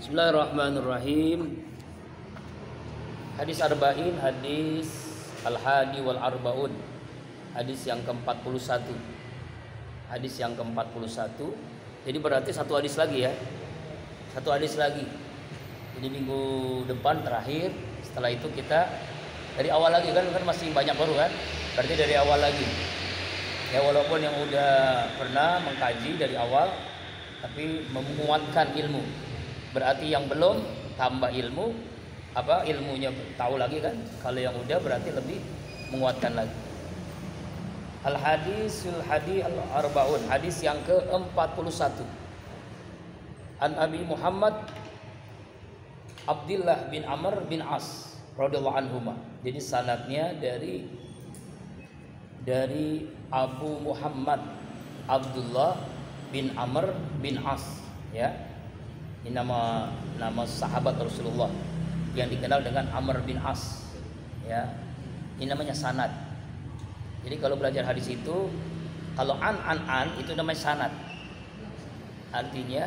Bismillahirrahmanirrahim. Hadis arba'in, hadis al-hadi wal arbaun. Hadis yang ke-41. Hadis yang ke-41. Jadi berarti satu hadis lagi ya. Satu hadis lagi. Jadi minggu depan terakhir. Setelah itu kita dari awal lagi kan masih banyak baru kan. Berarti dari awal lagi. Ya walaupun yang udah pernah mengkaji dari awal, tapi menguatkan ilmu. Berarti yang belum tambah ilmu, ilmunya tahu lagi kan. Kalau yang udah berarti lebih menguatkan lagi. Al-hadisul hadi al-arbaun, hadis yang ke-41. An Abi Muhammad Abdullah bin Amr bin As radhiyallahu anhuma. Jadi sanadnya dari Abu Muhammad Abdullah bin Amr bin As, ya. Ini nama sahabat Rasulullah yang dikenal dengan Amr bin As, ya. Ini namanya sanad. Jadi kalau belajar hadis itu, kalau an itu namanya sanad. Artinya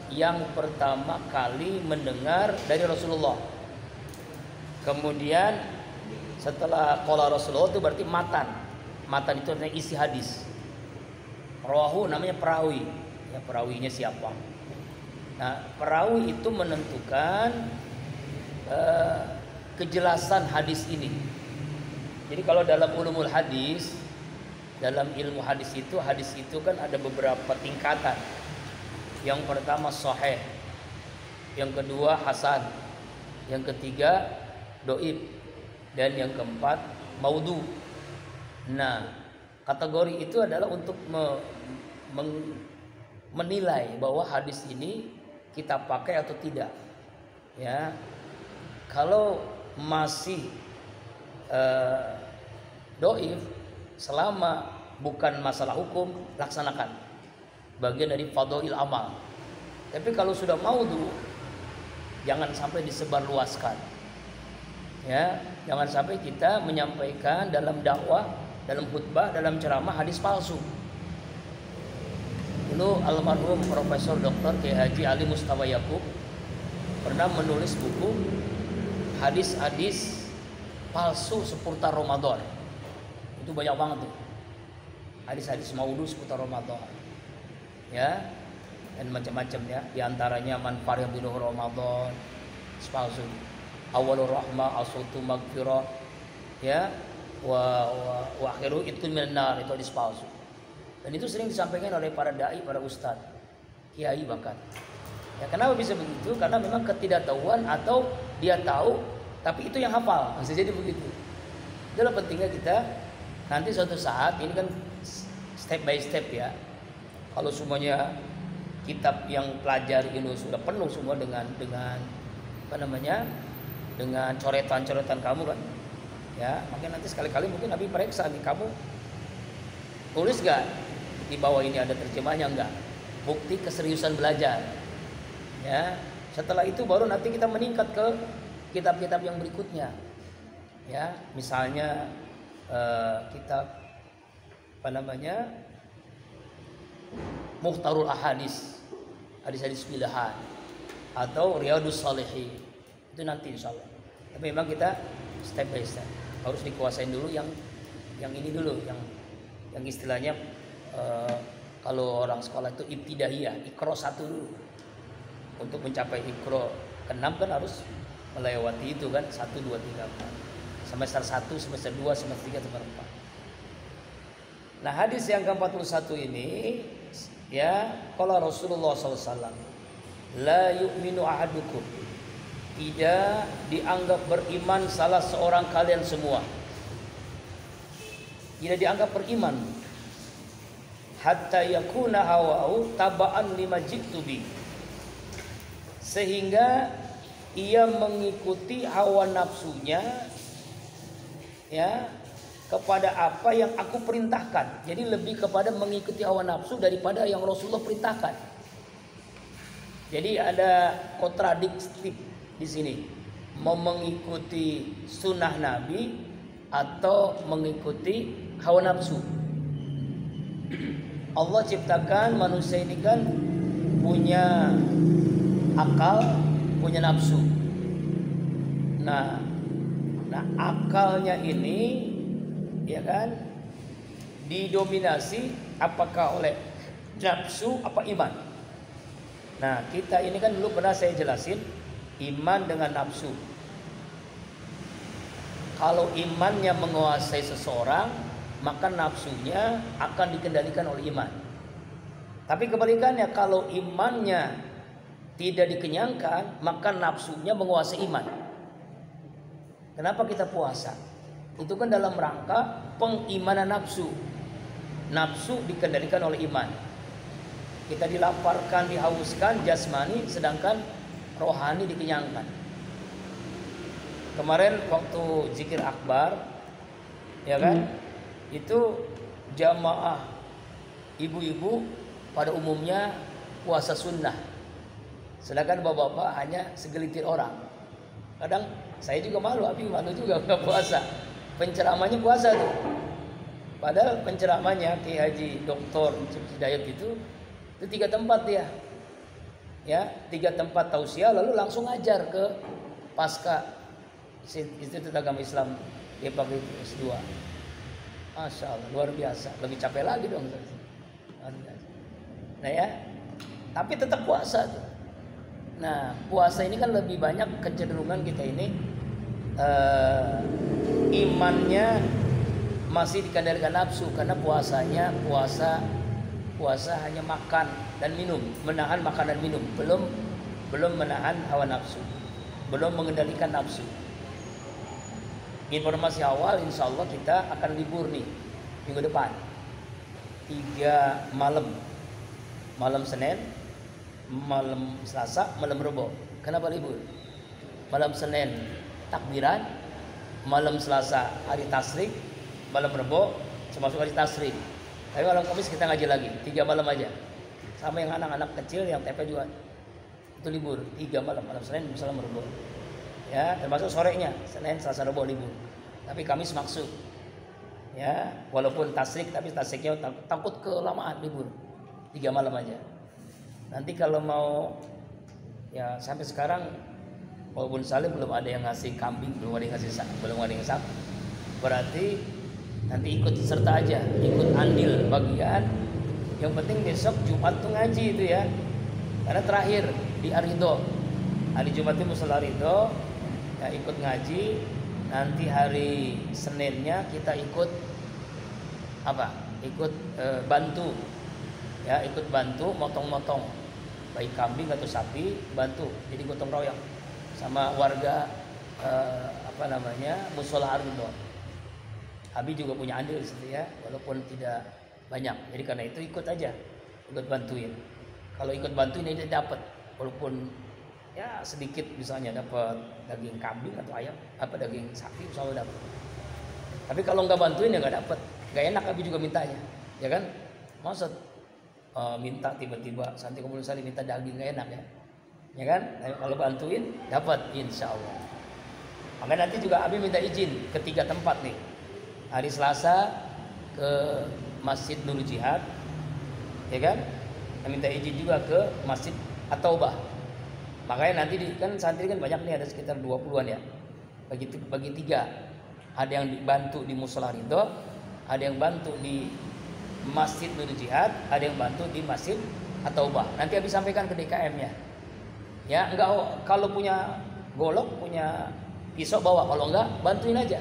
yang pertama kali mendengar dari Rasulullah. Kemudian setelah qala Rasulullah itu berarti matan. Matan itu artinya isi hadis. Rawahu namanya perawi. Ya, perawinya siapa? Nah, perawi itu menentukan kejelasan hadis ini. Jadi kalau dalam ulumul hadis, dalam ilmu hadis itu kan ada beberapa tingkatan. Yang pertama sahih, yang kedua hasan, yang ketiga doib, dan yang keempat maudhu. Nah, kategori itu adalah untuk menilai bahwa hadis ini kita pakai atau tidak, ya. Kalau masih doif, selama bukan masalah hukum, laksanakan, bagian dari fadhail amal. Tapi kalau sudah maudhu, jangan sampai disebarluaskan, ya. Jangan sampai kita menyampaikan dalam dakwah, dalam khutbah, dalam ceramah hadis palsu. Dulu almarhum Profesor Dr. Kiai Haji Ali Mustafa Yakub pernah menulis buku hadis-hadis palsu seputar Ramadan. Itu banyak banget tuh. Hadis-hadis maudhu seputar Ramadan. Ya. Dan macam-macam ya. Di antaranya man fariyadul Ramadan palsu. Awalur rahmah asutu magfirah. Ya. Wa akhiru itu minan, itu hadis palsu. Dan itu sering disampaikan oleh para dai, para ustadz, kiai bahkan. Ya, kenapa bisa begitu? Karena memang ketidaktahuan atau dia tahu tapi itu yang hafal. Bisa jadi begitu. Itulah pentingnya kita nanti suatu saat, ini kan step by step ya. Kalau semuanya kitab yang pelajari ini sudah penuh semua dengan dengan coretan-coretan kamu kan. Ya, mungkin nanti sekali-kali mungkin Nabi periksa nih, kamu tulis gak di bawah ini ada terjemahnya enggak? Bukti keseriusan belajar. Ya, setelah itu baru nanti kita meningkat ke kitab-kitab yang berikutnya. Ya, misalnya kitab Mukhtarul Ahadis, hadis-hadis pilihan, atau Riyadhus Shalihin. Itu nanti insyaallah. Tapi memang kita step by step harus dikuasain dulu yang ini dulu, yang istilahnya kalau orang sekolah itu ibtidaiyah, ikro 1 dulu. Untuk mencapai ikro ke-6 kan harus melewati itu kan, 1, 2, 3, 4. Semester 1, semester 2, semester 3, semester 4. Nah, hadis yang ke-41 ini ya, qala Rasulullah SAW, la yu'minu ahadukum, tidak dianggap beriman salah seorang kalian semua. Tidak dianggap beriman hatta yakuna hawa'u taba'an lima ji'tu bi, sehingga ia mengikuti hawa nafsunya ya kepada apa yang aku perintahkan. Jadi lebih kepada mengikuti hawa nafsu daripada yang Rasulullah perintahkan. Jadi ada kontradiktif di sini, mau mengikuti sunnah Nabi atau mengikuti hawa nafsu. Allah ciptakan manusia ini kan punya akal, punya nafsu. Nah akalnya ini, ya kan, didominasi apakah oleh nafsu apa iman. Nah kita ini kan dulu pernah saya jelasin iman dengan nafsu. Kalau imannya menguasai seseorang, maka nafsunya akan dikendalikan oleh iman. Tapi kebalikannya, kalau imannya tidak dikenyangkan, maka nafsunya menguasai iman. Kenapa kita puasa? Itu kan dalam rangka pengimanan nafsu. Nafsu dikendalikan oleh iman. Kita dilaparkan, dihauskan jasmani, sedangkan rohani dikenyangkan. Kemarin waktu zikir akbar, ya kan, itu jamaah ibu-ibu pada umumnya puasa sunnah, sedangkan bapak-bapak hanya segelintir orang. Kadang saya juga malu, Abi malu juga nggak puasa. Penceramahnya puasa tuh, padahal penceramahnya Ki Haji Dr. Hidayat itu 3 tempat dia, ya 3 tempat tausiah, lalu langsung ngajar ke pasca Institut Agama Islam Depok itu S2. Masya Allah, luar biasa. Lebih capek lagi dong. Nah ya, tapi tetap puasa tuh. Nah puasa ini kan lebih banyak kecenderungan kita ini imannya masih dikendalikan nafsu, karena puasanya puasa hanya makan dan minum, menahan makan dan minum, belum menahan hawa nafsu, belum mengendalikan nafsu. Informasi awal, insya Allah kita akan libur nih minggu depan 3 malam, malam Senin, malam Selasa, malam Rebo. Kenapa libur? Malam Senin takbiran, malam Selasa hari tasrik, malam Rebo termasuk hari tasrik. Tapi malam Kamis kita ngaji lagi 3 malam aja. Sama yang anak-anak kecil yang TP juga itu libur 3 malam, malam Senin, malam Rebo. Ya, termasuk sorenya Senin, Selasa, Rabu libur. Tapi Kamis maksud. Ya, walaupun tasrik tapi tasriknya takut kelamaan libur. 3 malam aja. Nanti kalau mau, ya sampai sekarang walaupun Salim belum ada yang ngasih kambing, belum ada yang ngasih sapi. Berarti nanti ikut serta aja, ikut andil bagian. Yang penting besok Jumat tuh ngaji itu ya. Karena terakhir di Arido. Hari Jumat itu Musala Ridho. Ya, ikut ngaji. Nanti hari Seninnya kita ikut apa? Ikut bantu, ya ikut bantu motong-motong baik kambing atau sapi, bantu jadi gotong royong sama warga Mushola Ridho. Abi juga punya andil di situ ya, walaupun tidak banyak. Jadi karena itu ikut aja, ikut bantuin. Kalau ikut bantuin ini dapat, walaupun ya sedikit, misalnya dapat daging kambing atau ayam, apa daging sapi selalu dapat. Tapi kalau nggak bantuin ya nggak dapat, nggak enak. Abi juga mintanya, ya kan? Maksud minta tiba-tiba Santi Kumpul Sari minta daging nggak enak ya kan? Tapi kalau bantuin dapat, insya Allah. Maka nanti juga Abi minta izin ke 3 tempat nih. Hari Selasa ke Masjid Nur Jihad, ya kan? Minta izin juga ke Masjid At-Taubah. Makanya nanti kan santri kan banyak nih, ada sekitar 20-an ya. Bagi 3. Ada yang dibantu di Mushola Ridho, ada yang bantu di Masjid Nur Jihad, ada yang bantu di Masjid At-Taubah. Nanti habis sampaikan ke DKM-nya. Ya, enggak, kalau punya golok, punya pisau bawa, kalau enggak bantuin aja.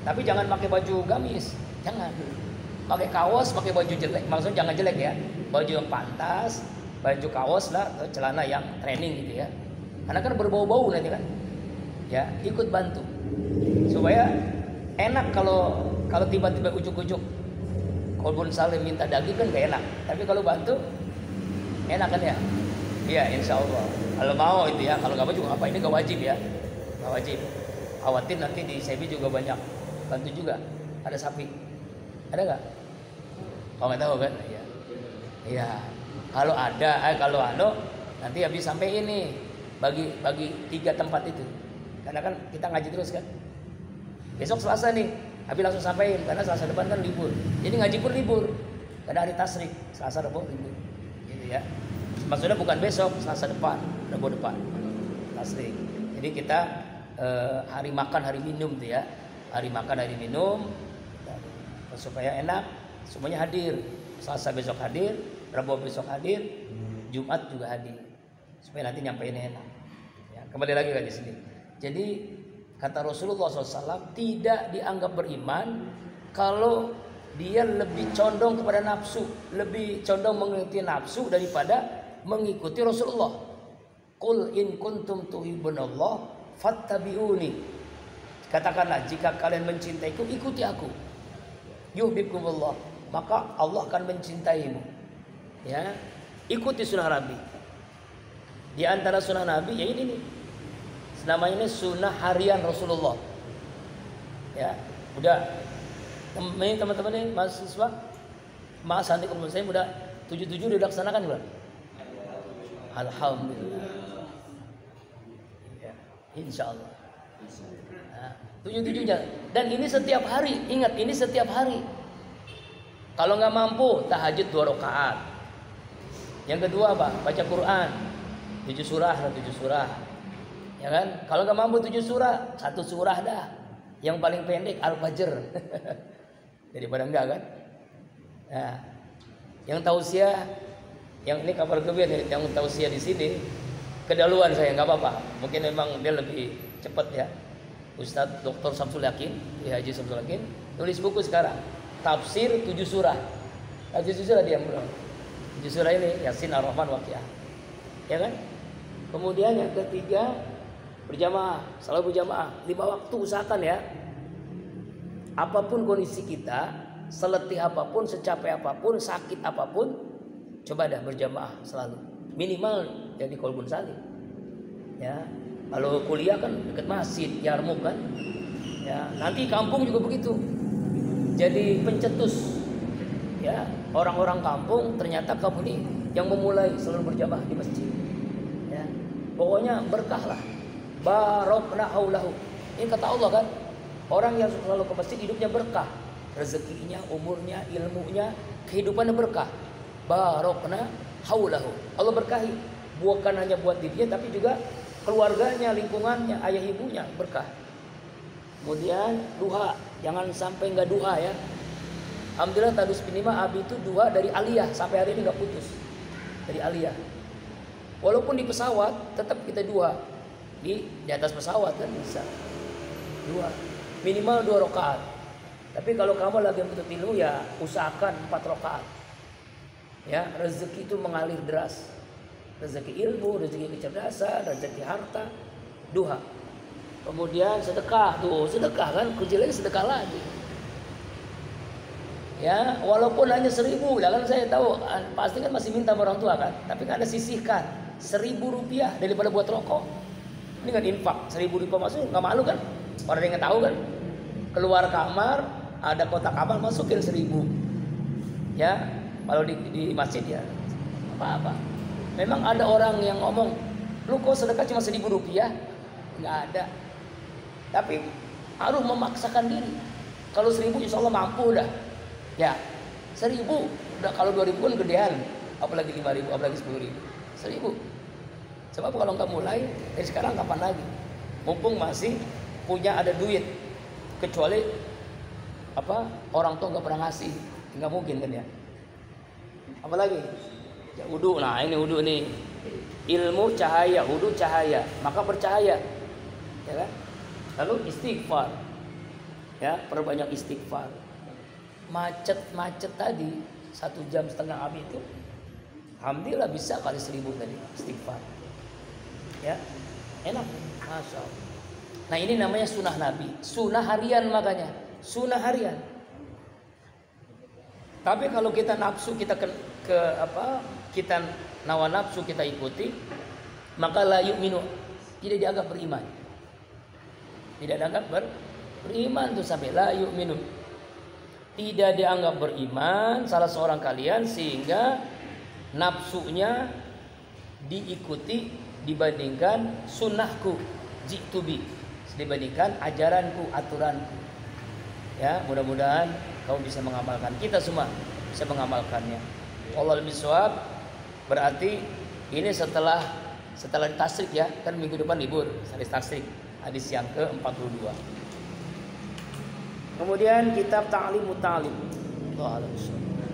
Tapi jangan pakai baju gamis, jangan. Pakai kaos, pakai baju jelek, maksudnya jangan jelek ya. Baju yang pantas, baju kaos lah, atau celana yang training gitu ya. Karena kan berbau-bau nanti kan. Ya, ikut bantu. Supaya enak kalau tiba-tiba ujuk-ujuk Kolbun Salim minta daging kan gak enak. Tapi kalau bantu enak kan ya? Iya, insya Allah. Kalau mau itu ya, kalau gak mau juga apa, ini gak wajib ya. Gak wajib. Khawatir nanti di Sebi juga banyak bantu juga. Ada sapi. Ada gak? Kau gak tahu kan? Iya. Iya. Kalau ada, kalau nanti habis sampai ini bagi 3 tempat itu. Karena kan kita ngaji terus kan. Besok Selasa nih, habis langsung sampaikan karena Selasa depan kan libur. Jadi ngaji pun libur. Karena hari tasrik, Selasa Rabu libur. Gitu ya. Maksudnya bukan besok, Selasa depan, Rabu depan. tasrik. Jadi kita hari makan hari minum tuh ya, hari makan hari minum supaya enak, semuanya hadir. Selasa besok hadir, Rabu besok hadir, Jumat juga hadir, supaya nanti nyampeinnya enak. Ya, kembali lagi di sini. Jadi kata Rasulullah SAW, tidak dianggap beriman kalau dia lebih condong kepada nafsu, lebih condong mengikuti nafsu daripada mengikuti Rasulullah. Qul in kuntum tuhibbunallah fattabi'uni. Katakanlah, jika kalian mencintaiku, ikuti aku. Yuhibbukumullah, maka Allah akan mencintaimu. Ya, ikuti sunnah Nabi. Di antara sunnah Nabi ya ini nih. Namanya ini sunnah harian Rasulullah. Ya, udah. Ini teman-teman nih mahasiswa, Mas Santi Kumpul saya udah 77 udah dilaksanakan belum? Alhamdulillah. Ya, insya Allah. Nah, 77 dan ini setiap hari. Ingat, ini setiap hari. Kalau nggak mampu, tahajud 2 rakaat. Yang kedua apa? Baca Quran 7 surah atau 7 surah. Ya kan? Kalau nggak mampu 7 surah, 1 surah dah. Yang paling pendek Al-Fajr. Daripada enggak kan? Nah, yang tausiah, yang ini kabar gembira, yang tausiah di sini, kedahuluan saya nggak apa-apa. Mungkin memang dia lebih cepat ya. Ustadz Dr. Samsul Yakin, Haji Samsul Yakin, tulis buku sekarang, tafsir 7 surah. 7 surah dia belum. 7 surah ini Yasin, Ar-Rahman, Waqiah. Ya kan? Kemudian yang ketiga, berjamaah, selalu berjamaah, 5 waktu usahakan ya. Apapun kondisi kita, seletih apapun, secapek apapun, sakit apapun, coba dah berjamaah selalu. Minimal jadi kolbun salim. Ya, kalau kuliah kan dekat masjid, Yarmuk kan. Ya, nanti kampung juga begitu. Jadi pencetus. Ya, orang-orang kampung ternyata kamu ini yang memulai selalu berjamaah di masjid. Ya, pokoknya berkah lah. Barokna haulahu. Ini kata Allah kan. Orang yang selalu ke masjid hidupnya berkah, rezekinya, umurnya, ilmunya, kehidupannya berkah. Barokna haulahu. Allah berkahi, bukan hanya buat dirinya tapi juga keluarganya, lingkungannya, ayah ibunya berkah. Kemudian duha, jangan sampai nggak duha ya. Alhamdulillah tadus pinima abi itu duha dari aliyah sampai hari ini nggak putus dari aliyah. Walaupun di pesawat tetap kita duha di atas pesawat kan bisa duha. Minimal 2 rakaat. Tapi kalau kamu lagi menuntut ilmu ya usahakan 4 rakaat. Ya, rezeki itu mengalir deras. Rezeki ilmu, rezeki kecerdasan, rezeki harta, duha. Kemudian sedekah, tuh sedekah kan, kerja lagi sedekah lagi. Ya, walaupun hanya 1.000, ya kan saya tahu pasti kan masih minta orang tua kan, tapi kan ada sisihkan 1.000 rupiah daripada buat rokok. Ini kan infak, 1.000 rupiah masuk nggak malu kan? Orang yang nggak tahu kan, keluar kamar ada kotak amal masukin 1.000. Ya, kalau di masjid ya apa-apa. Memang ada orang yang ngomong, lu kok sedekah cuma 1.000 rupiah? Nggak ada. Tapi harus memaksakan diri. Kalau 1.000 insya Allah mampu dah. Ya, 1.000 udah, kalau 2.000 kan gedean. Apalagi 5.000, apalagi 10.000. 1.000. Sebab kalau nggak mulai dari sekarang kapan lagi? Mumpung masih punya ada duit, kecuali apa orang tua nggak pernah ngasih, nggak mungkin kan ya. Apalagi ya wudu, nah ini wudu nih, ilmu cahaya, wudu cahaya, maka bercahaya, ya kan? Lalu istighfar, ya perbanyak istighfar. Macet tadi 1,5 jam habis itu, alhamdulillah bisa kali 1.000 tadi istighfar, ya enak, masya Allah. Nah ini namanya sunnah Nabi, sunnah harian makanya, sunnah harian. Tapi kalau kita nafsu, kita kita nawa nafsu kita ikuti, maka la yu'minu, tidak dianggap beriman. Tidak dianggap beriman tuh sampai la yu'minu. Tidak dianggap beriman salah seorang kalian sehingga nafsunya diikuti dibandingkan sunnahku, jitubi, dibandingkan ajaranku, aturanku. Ya, mudah-mudahan kamu bisa mengamalkan. Kita semua bisa mengamalkannya. Wallahu a'lam bishawab. Berarti ini setelah setelah ditasrik ya, kan minggu depan libur, hadis tasrik, hadis yang ke-42. Kemudian kitab Ta'lim Muta'alim. Allah